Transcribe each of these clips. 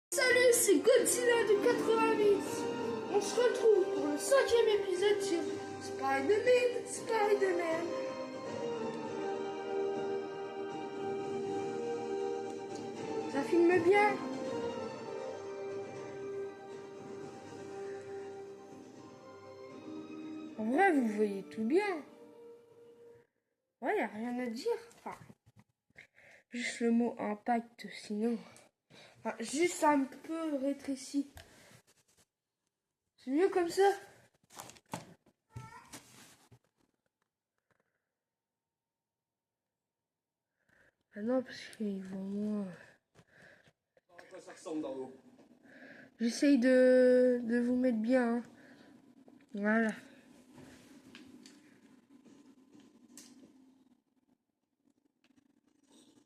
Salut, c'est Godzilla du 88. On se retrouve pour le 5e épisode sur Spider-Man. Ça filme bien. En vrai, vous voyez tout bien. Ouais, y a rien à dire. Enfin, juste le mot impact, sinon. Enfin, juste un peu rétréci. C'est mieux comme ça. Ah non, parce qu'ils vont moins. À quoi ça ressemble d'en haut? J'essaye de vous mettre bien. Hein. Voilà.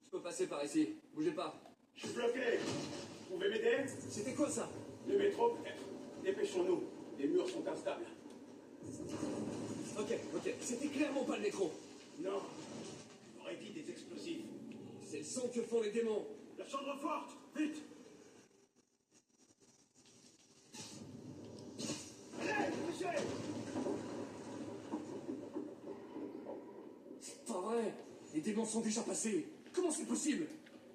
Je peux passer par ici. Bougez pas. Je suis bloqué. Vous pouvez m'aider? C'était quoi ça? Le métro, peut-être. Dépêchons-nous. Les murs sont instables. Ok. C'était clairement pas le métro. Non. On aurait dit des explosifs. C'est le son que font les démons. La chambre forte. Vite. Allez, poussez. C'est pas vrai. Les démons sont déjà passés. Comment c'est possible?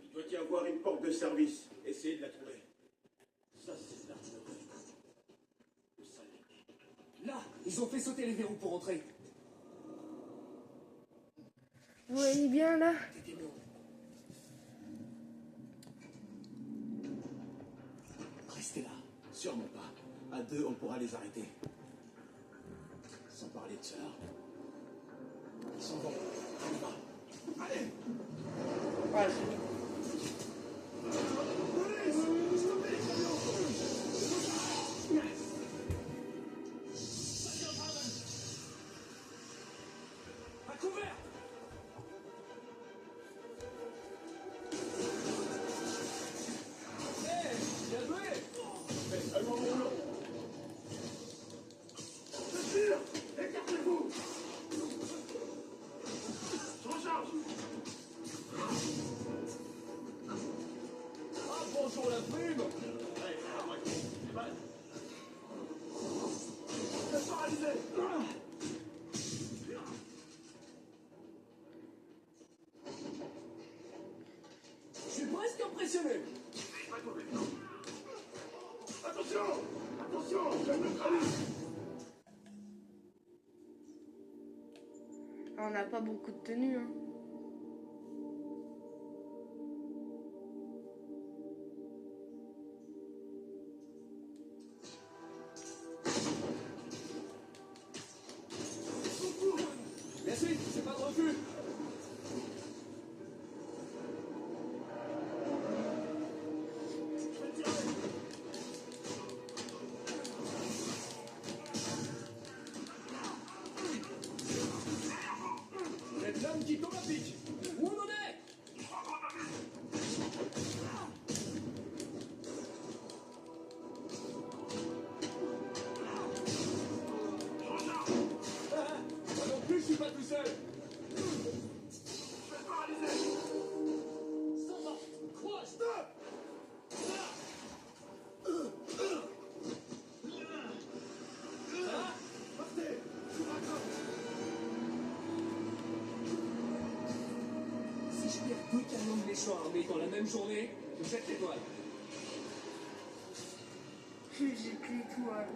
Il doit y avoir une porte de service. Essayez de la trouver. Ça, c'est l'artillerie. Le sale. Là, ils ont fait sauter les verrous pour entrer. Vous voyez bien là? Des démons. Restez là. Sûrement pas. À deux, on pourra les arrêter. Sans parler de cela. Ils s'en vont. On y va. Allez. Ouais. Police! Stoppez les camions! À couvert! Bien joué! Faites seulement mon nom. Je tire! Écartez-vous! Je recharge! Ah, bonjour la plume! Ouais, à moitié. C'est mal. Je suis paralysé! Je suis presque impressionné! Pas de mauvais temps. Attention! Attention! Je me neutralise! On n'a pas beaucoup de tenue. Hein. Merci, c'est pas de refus! Je vais tirer! Vous êtes l'homme qui tombe à pic! Où on en est? Moi non plus, je suis pas tout seul! Je vais paralyser! Ça va! Crois! Stop! Hein? Partez! Je vous raccroche! Si je perds deux camions de méchants armés dans la même journée, je jette l'étoile. J'ai plus l'étoile.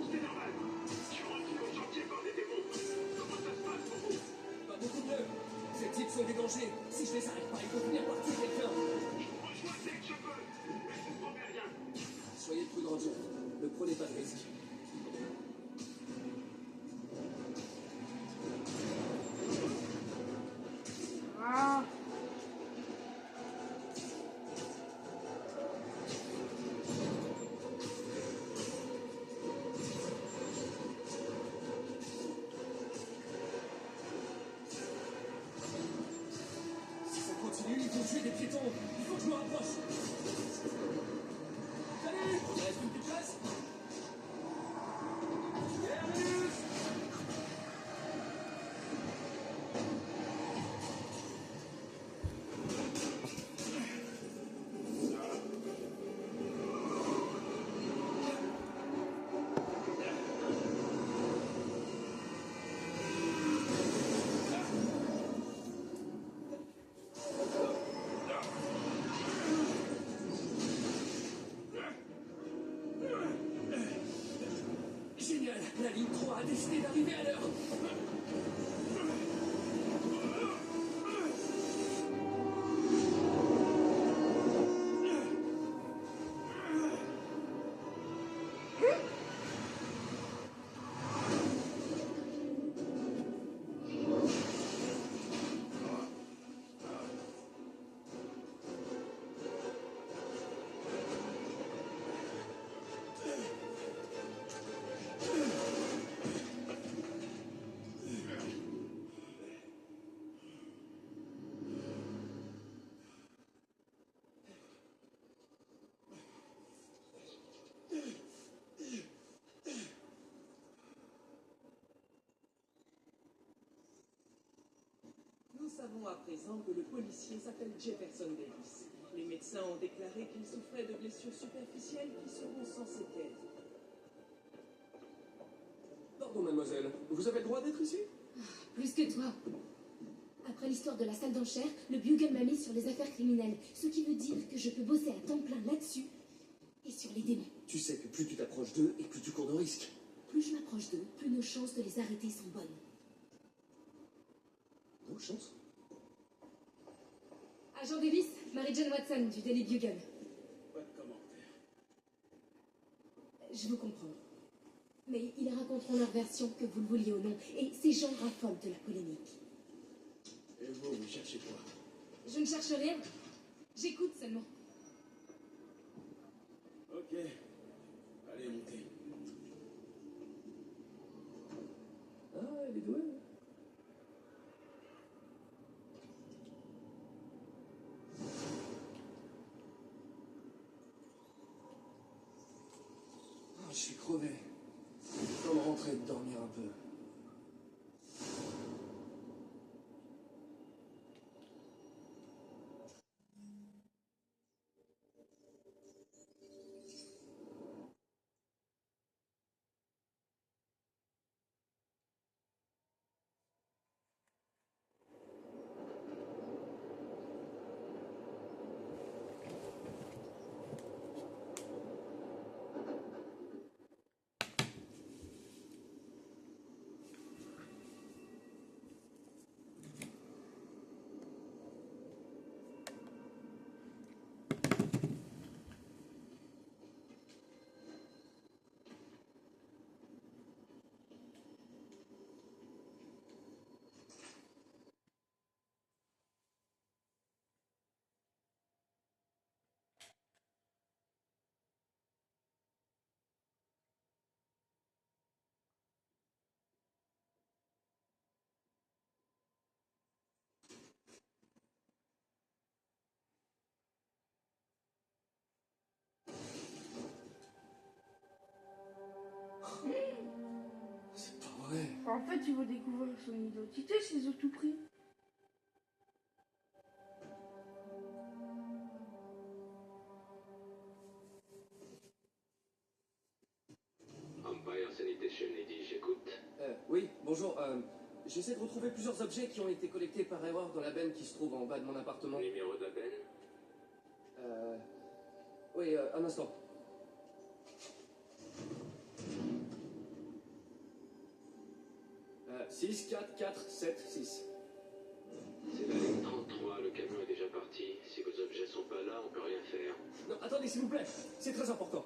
C'est normal! Je suis retenu au chantier par des démons! Comment ça se passe pour vous? Pas beaucoup mieux. Ces types sont des dangers. Si je les arrête pas, ils vont finir par tuer quelqu'un. Je vous rejoins dès que je peux! Mais je ne promets rien! Soyez prudents, John. Ne prenez pas de risques. Ah. savons à présent que le policier s'appelle Jefferson Davis. Les médecins ont déclaré qu'il souffrait de blessures superficielles qui seront sans séquelles. Pardon, mademoiselle, vous avez le droit d'être ici? Plus que toi. Après l'histoire de la salle d'enchères, le Bugle m'a mis sur les affaires criminelles, ce qui veut dire que je peux bosser à temps plein là-dessus et sur les démons. Tu sais que plus tu t'approches d'eux et plus tu cours de risques. Plus je m'approche d'eux, plus nos chances de les arrêter sont bonnes. Bonne chance. Agent Davis, Mary-Jane Watson du Daily Bugle. Pas de commentaire. Je vous comprends. Mais ils raconteront leur version, que vous le vouliez ou non, et ces gens raffolent de la polémique. Et vous cherchez quoi? Je ne cherche rien. J'écoute seulement. Ok. Allez, montez. Ah, elle est douée. Ah, je suis crevé. Temps de rentrer et de dormir un peu. C'est pas vrai. En fait, il veut découvrir son identité, c'est au tout prix. Empire Sanitation, Eddie, j'écoute. Oui, bonjour. J'essaie de retrouver plusieurs objets qui ont été collectés par erreur dans la benne qui se trouve en bas de mon appartement. Numéro de la benne? Oui, un instant. « 6, 4, 4, 7, 6. C'est la ligne 33, le camion est déjà parti. Si vos objets sont pas là, on peut rien faire. Non, attendez, s'il vous plaît. C'est très important.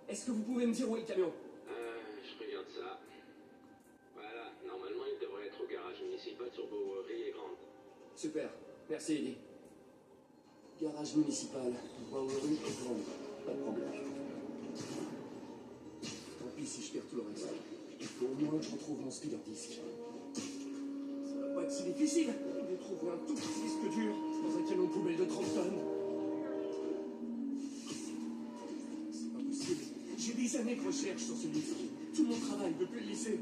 Est-ce que vous pouvez me dire où est le camion? Je regarde ça. Voilà, normalement il devrait être au garage municipal sur Bowery et Grande. Super. Merci, Eddie. Garage municipal, Bowery et Grande. Pas de problème. Tant pis si je perds tout le reste. Il faut au moins que je retrouve mon speeder disc. Ça va pas être si difficile de trouver un tout petit disque dur dans un camion poubelle de 30 tonnes. C'est pas possible. J'ai des années de recherche sur ce disque. Tout mon travail depuis le lycée.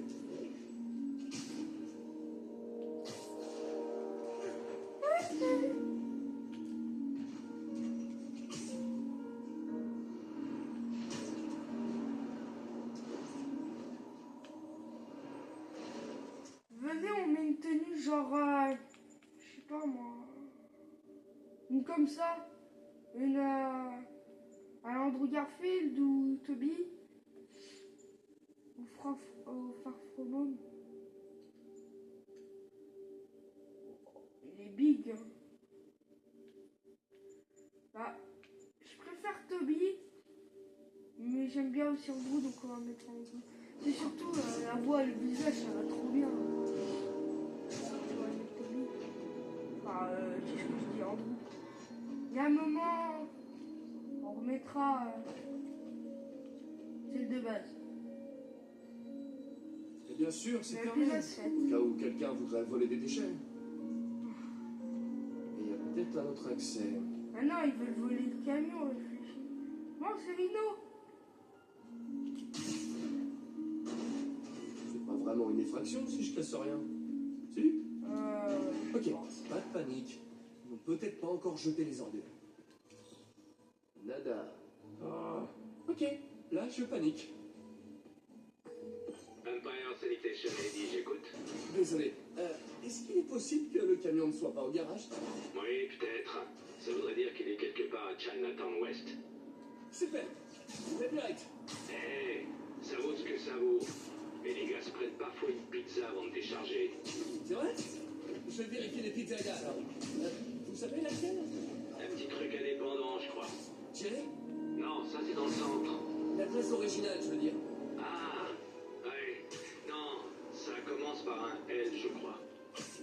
Venez, on met une tenue genre, je sais pas moi, une comme ça, une à Andrew Garfield ou Toby, ou Far From Home. Il est big, hein. Bah, je préfère Toby, mais j'aime bien aussi Andrew, donc on va mettre Andrew. C'est surtout la voix et le visage, ça va trop bien. Enfin, qu'est-ce que je dis, Andrew? Il y a un moment, on remettra celle de base. Et bien sûr, c'est Mais fermé. plus à 7. Au cas où quelqu'un voudrait voler des déchets. Et il y a peut-être un autre accès. Ah non, ils veulent voler le camion, réfléchis. Non, c'est Rino. C'est pas vraiment une effraction si je casse rien. Si? Ok, pas de panique. Ils n'ont peut-être pas encore jeté les ordures. Nada. Ah, ok, là je panique. Empire Sanitation Lady, j'écoute. Désolé. Est-ce qu'il est possible que le camion ne soit pas au garage? Oui, peut-être. Ça voudrait dire qu'il est quelque part à Chinatown West. Super. C'est direct. Hé, ça vaut ce que ça vaut. Mais les gars se prennent parfois une pizza avant de décharger. C'est vrai? Je vais vérifier les pizzerias alors. Vous savez laquelle? Un petit truc indépendant, je crois. Thierry? Non, ça c'est dans le centre. L'adresse originale, je veux dire. Ah, ouais. Non, ça commence par un L, je crois.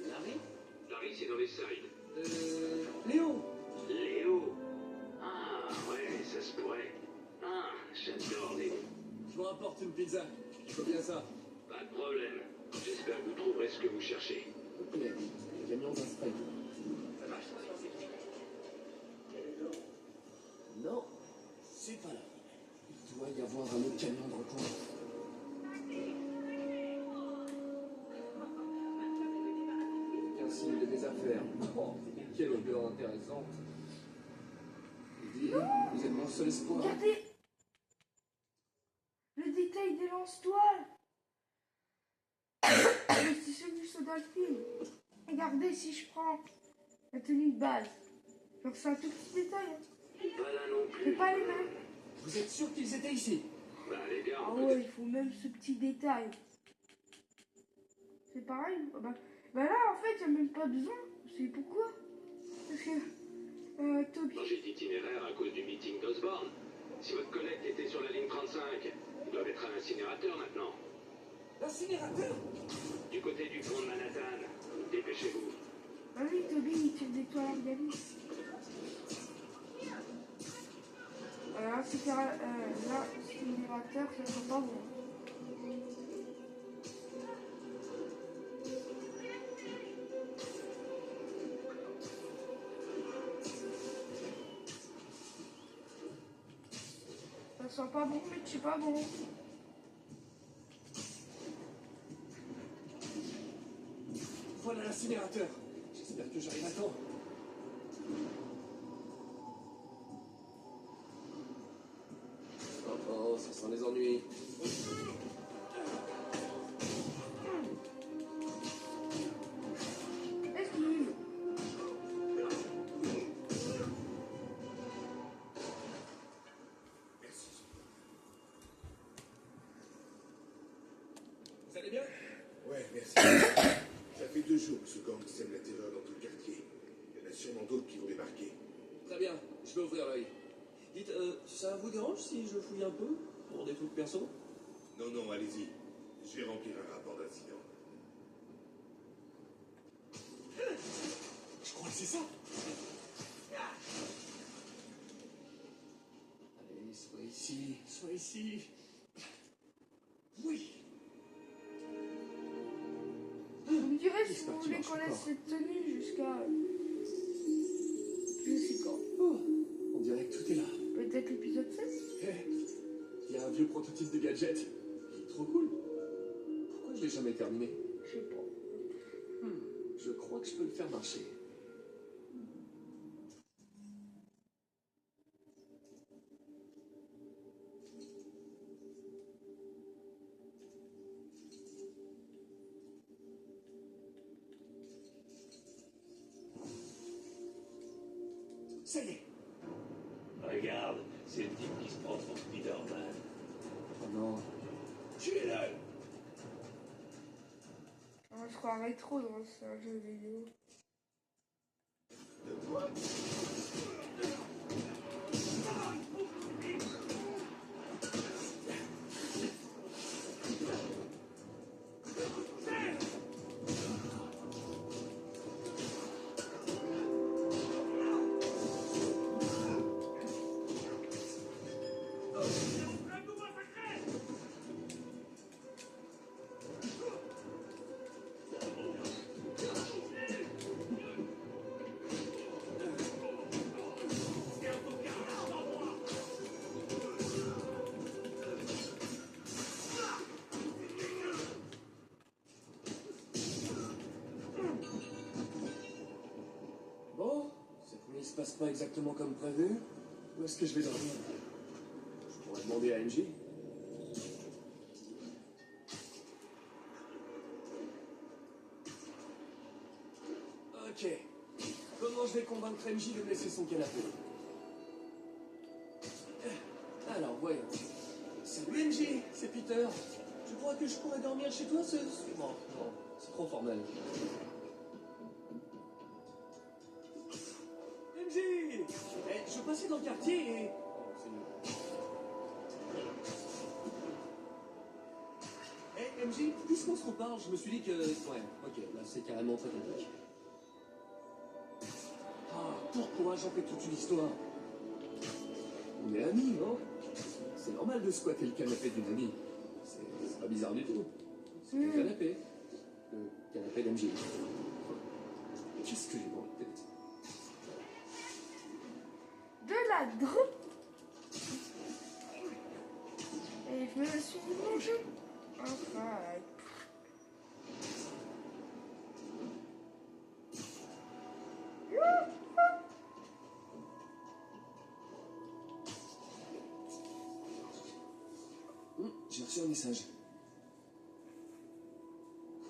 Larry? Larry, c'est dans les sides. Léo? Léo. Ah, ouais, ça se pourrait. Ah, j'adore Léo. Je vous rapporte une pizza. Je veux bien ça. Pas de problème. J'espère que vous trouverez ce que vous cherchez. Ok, le camion va se payer. Non, c'est pas là. Il doit y avoir un autre camion dans le coin. Aucun signe de des affaires. Oh, quelle odeur intéressante. Eddie, vous êtes mon seul espoir. Regardez le détail des lance-toiles. C'est celui sur dans le film. Regardez si je prends la tenue de base. Genre c'est un tout petit détail. Hein. Pas là non C'est plus. pas les mêmes. Vous êtes sûr qu'ils étaient ici? Bah les gars, Ah on peut ouais, il faut même ce petit détail. C'est pareil. Bah là, en fait, il n'y a même pas besoin. C'est pourquoi? Parce que Toby... changer d'itinéraire à cause du meeting d'Osborne. Si votre collègue était sur la ligne 35, ils doivent être à l'incinérateur maintenant. L'incinérateur? Du côté du pont de Manhattan. Dépêchez-vous. Ah oui, Toby, il tire des toiles organiques. L'incinérateur, ça sent pas bon. Ça sent pas bon, mais c'est pas bon. Voilà l'incinérateur. J'espère que j'arrive à temps. Oh oh, ça sent les ennuis. Excuse. Vous allez bien? Ouais, merci. Ça fait 2 jours que ce gang sème la terreur dans tout le quartier. Il y en a sûrement d'autres qui vont débarquer. Très bien, je vais ouvrir l'œil. Dites, ça vous dérange si je fouille un peu pour des trucs perso? Non, non, allez-y. Je vais remplir un rapport d'incident. Je crois que c'est ça. Allez, sois ici, sois ici. Oui. Vous me direz si J'espère vous que tu voulez marches qu'on laisse encore. cette tenue jusqu'à... Je sais quand. Oh, on dirait que tout est là. Peut-être l'épisode 7. Hé, il y a un vieux prototype de gadget. Il est trop cool. Pourquoi je l'ai jamais terminé? Je sais pas. Je crois que je peux le faire marcher. Ça y est. Regarde, c'est le type qui se prend pour Spider-Man. Oh non. Tuez-le! On se croirait trop dans un jeu vidéo. passe pas exactement comme prévu, où est-ce que je vais dormir? Je pourrais demander à MJ. Ok. Comment je vais convaincre MJ de me laisser son canapé? Alors, voyons. Salut MJ, c'est Peter. Tu crois que je pourrais dormir chez toi ce... Non, non, c'est trop formel. MJ! Je passais dans le quartier et... Oh, c'est nul. MJ, puisqu'on se reparle, je me suis dit que... Ouais, ok, là c'est carrément très technique. Ah, pourquoi j'en fais toute une histoire? On est amis, non? C'est normal de squatter le canapé d'une amie. C'est pas bizarre du tout. C'est le canapé. Le canapé d'MJ. Qu'est-ce que j'ai dans la tête? De la drogue. Et je me suis mangé. Enfin. J'ai reçu un message.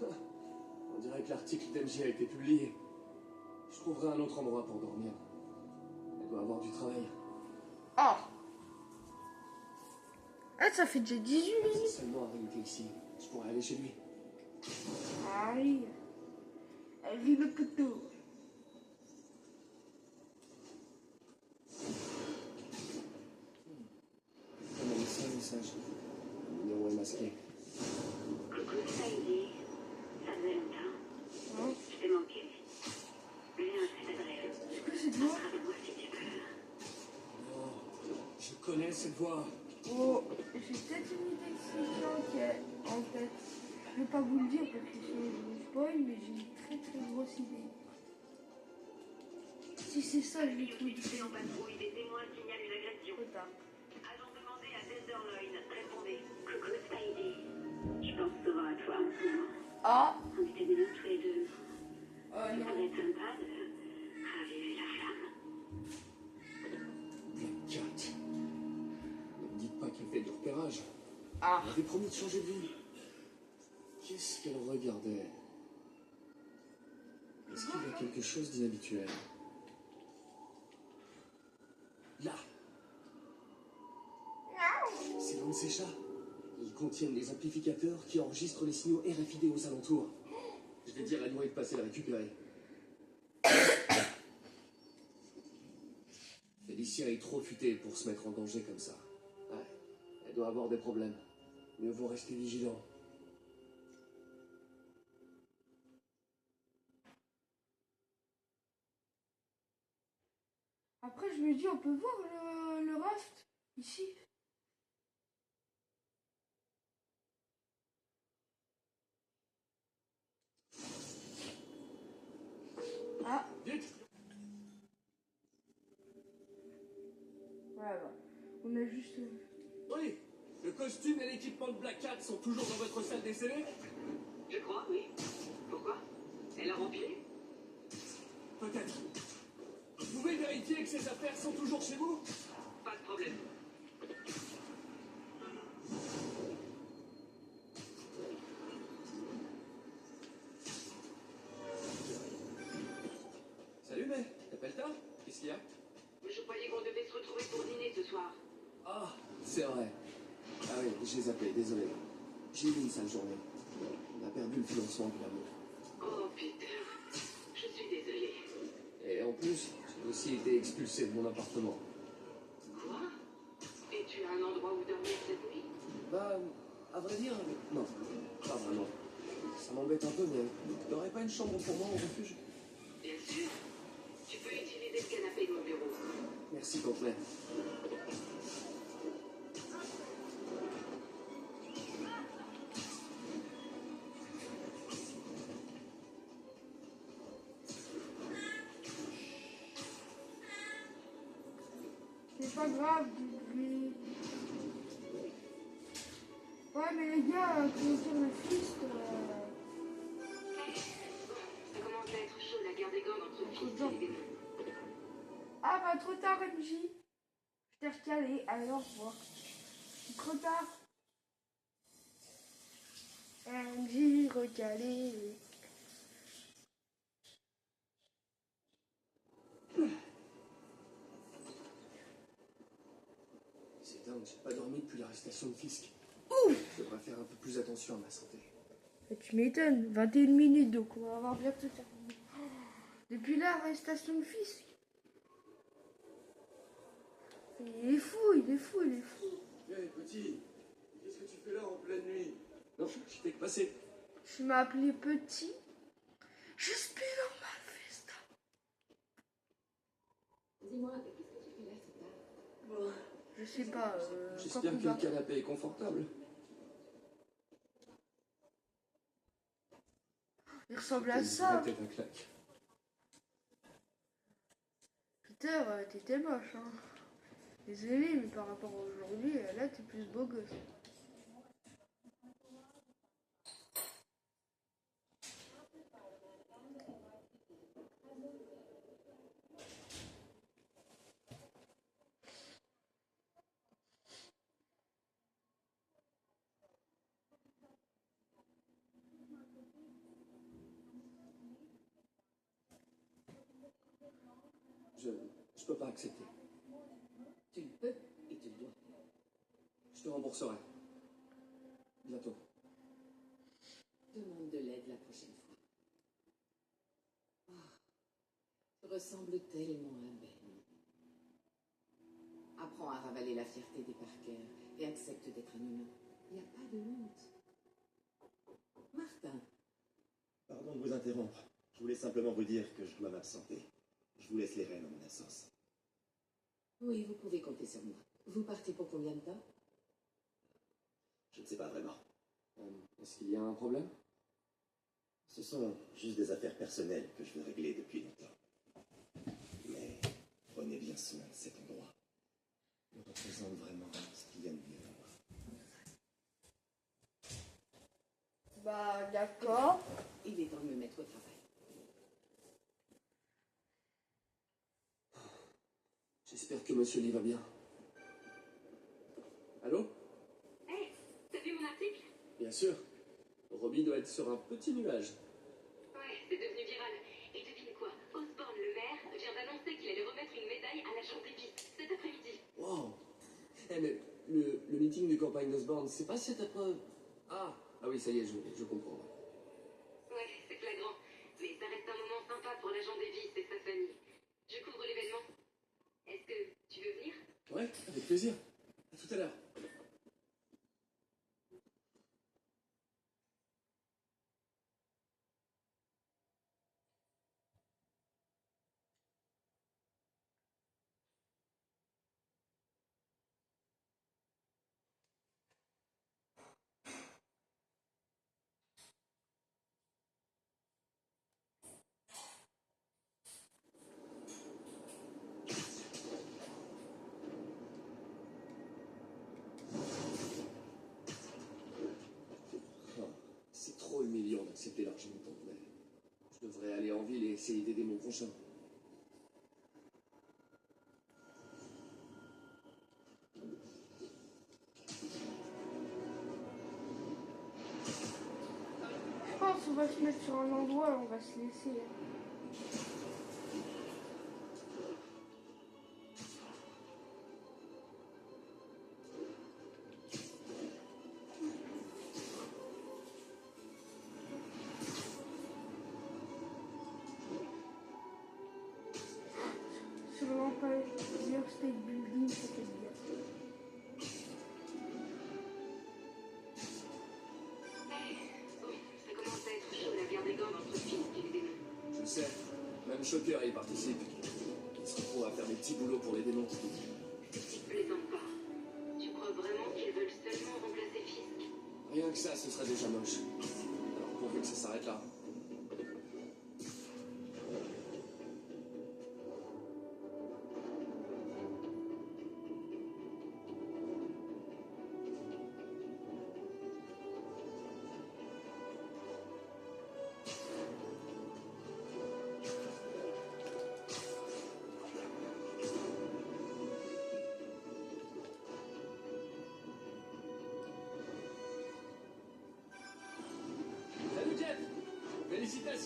On dirait que l'article d'MJ a été publié. Je trouverai un autre endroit pour dormir. Elle doit avoir du travail. Ah. Ah, ça fait déjà 18 Si minutes. seulement Harry était ici, je pourrais aller chez lui. Harry. Harry le couteau. Elle m'a laissé un message. Le numéro est masqué. Coucou Saïdi, ça faisait longtemps. Hein? Je t'ai manqué. Viens à cette adresse. C'est quoi cette voix? Attrape-moi si tu veux. Oh, je connais cette voix. Oh, j'ai peut-être une idée qui est en tête. Je vais pas vous le dire parce que sinon je vous spoil, mais j'ai une très grosse idée. Si c'est ça, je vais tout Unité en patrouille, des témoins signalent une agression. trop tard. Agent demandé à Tenderloin, répondez. Coucou Saïdi, je pense souvent à toi en ce moment. Ah. On était bien tous les deux. Oh Ça non. pourrait être sympa de raviver la flamme. Black Cat. Ne me dites pas qu'elle fait du repérage. Ah. Elle avait promis de changer de vie. Qu'est-ce qu'elle regardait? Est-ce qu'il y a quelque chose d'inhabituel? Là! C'est l'un de ces chats. Ils contiennent des amplificateurs qui enregistrent les signaux RFID aux alentours. Je vais dire à Noé de passer le récupérer. Félicia est trop futée pour se mettre en danger comme ça. Ouais, elle doit avoir des problèmes. Mieux vaut rester vigilant. Après, je me dis, on peut voir le raft ici. Ah, Vite! voilà. On a juste. Oui! Le costume et l'équipement de Black Cat sont toujours dans votre salle d'essai? Je crois, oui. Pourquoi? Elle a rempli? Peut-être. Vous pouvez vérifier que ces affaires sont toujours chez vous? Pas de problème. Salut, mais t'appelles tard? Qu'est-ce qu'il y a? Je croyais qu'on devait se retrouver pour dîner ce soir. Ah, c'est vrai. Ah oui, j'ai zappé, désolé. J'ai eu une sale journée. On a perdu le financement de l'amour. Oh, Peter. Je suis désolée. Et en plus, j'ai aussi été expulsé de mon appartement. Quoi? Et tu as un endroit où dormir cette nuit? Bah, à vrai dire, non, pas vraiment. Ça m'embête un peu, mais t'aurais pas une chambre pour moi au refuge? Bien sûr. Tu peux utiliser le canapé de mon bureau. Merci, complet. C'est pas grave, mais. Ouais, mais les gars, comment dire, le fist. Ça commence à être chaud, la guerre des gangs entre fils et les démons. Ah bah trop tard MJ. Je t'ai recalé, allez au revoir. C'est trop tard. MJ recalé. C'est dingue, j'ai pas dormi depuis l'arrestation de Fisk. Ouf. Je devrais faire un peu plus attention à ma santé. Tu m'étonnes, 21 minutes donc on va avoir bientôt terminé. Depuis l'arrestation de Fisk. Il est fou, il est fou, il est fou. Hé, petit, qu'est-ce que tu fais là en pleine nuit? Non, je fais que passer. Tu m'as appelé petit. Je suis normal, festa. Dis-moi, qu'est-ce que tu fais là si tard? Bon, Je sais pas. J'espère que le canapé est confortable. Il ressemble à ça. La tête à claque. Peter, t'étais moche, hein. Désolé, mais par rapport à aujourd'hui, là, t'es plus beau gosse. Je peux pas accepter. Tu le peux et tu le dois. Je te rembourserai. Bientôt. Demande de l'aide la prochaine fois. Ah, tu ressembles tellement à Ben. Apprends à ravaler la fierté des Parker et accepte d'être un humain. Il n'y a pas de honte. Martin, pardon de vous interrompre. Je voulais simplement vous dire que je dois m'absenter. Je vous laisse les rênes en mon absence. oui, vous pouvez compter sur moi. Vous partez pour combien de temps? Je ne sais pas vraiment. Est-ce qu'il y a un problème? Ce sont juste des affaires personnelles que je veux régler depuis longtemps. Mais prenez bien soin de cet endroit. Il représente vraiment ce qu'il y a de mieux à moi. Bah, d'accord. Il est temps de me mettre au travail. J'espère que Monsieur Lee va bien. Allô? Hey, t'as vu mon article? Bien sûr. Robbie doit être sur un petit nuage. Ouais, c'est devenu viral. Et devine quoi? Osborne, le maire, vient d'annoncer qu'il allait remettre une médaille à l'agent Davis cet après-midi. Wow. Eh mais le meeting de campagne d'Osborne, c'est pas cet après... Ah oui, ça y est, je comprends. Ouais, c'est flagrant. Mais ça reste un moment sympa pour l'agent Davis et sa famille. Je couvre l'événement. Est-ce que tu veux venir? Ouais, avec plaisir. À tout à l'heure. C'est trop humiliant d'accepter l'argent de ton père. Je devrais aller en ville et essayer d'aider mon prochain. Je pense qu'on va se mettre sur un endroit et on va se laisser. Sur l'Empire State Building, ça fait bien. Bon, ça commence à être chaud la guerre des gangs entre Fisk et les démons. Je sais, même Shocker y participe. Il se retrouve à faire des petits boulots pour les démons. Tu plaisantes pas. Tu crois vraiment qu'ils veulent seulement remplacer Fisk? Rien que ça, ce serait déjà moche. Alors pourvu que ça s'arrête là.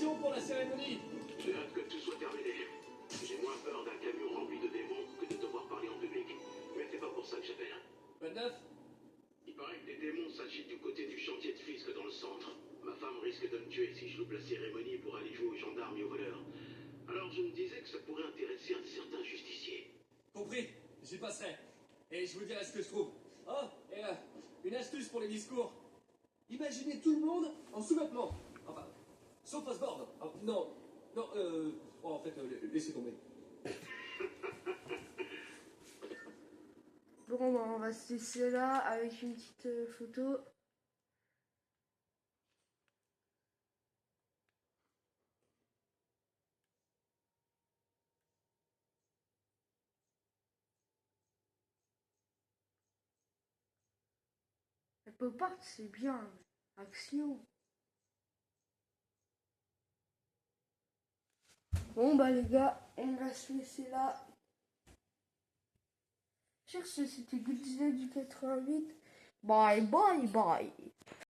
mission pour la cérémonie. J'ai hâte que tout soit terminé. J'ai moins peur d'un camion rempli de démons que de devoir parler en public. Mais c'est pas pour ça que j'appelle. Quoi de neuf? Il paraît que des démons s'agitent du côté du chantier de Fisk dans le centre. Ma femme risque de me tuer si je loupe la cérémonie pour aller jouer aux gendarmes et aux voleurs. Alors je me disais que ça pourrait intéresser un certain justicier. Compris, j'y passerai. Et je vous dirai ce que je trouve. Oh, et une astuce pour les discours. Imaginez tout le monde en sous-vêtements. Enfin, sauf Osborne. Oh, non, non, oh, en fait, laissez tomber. Bon, bah, on va se laisser là avec une petite photo. La pop art, c'est bien. Action. Bon, bah, les gars, on va se laisser là. Sur ce, c'était Godzilla du 88. Bye, bye, bye.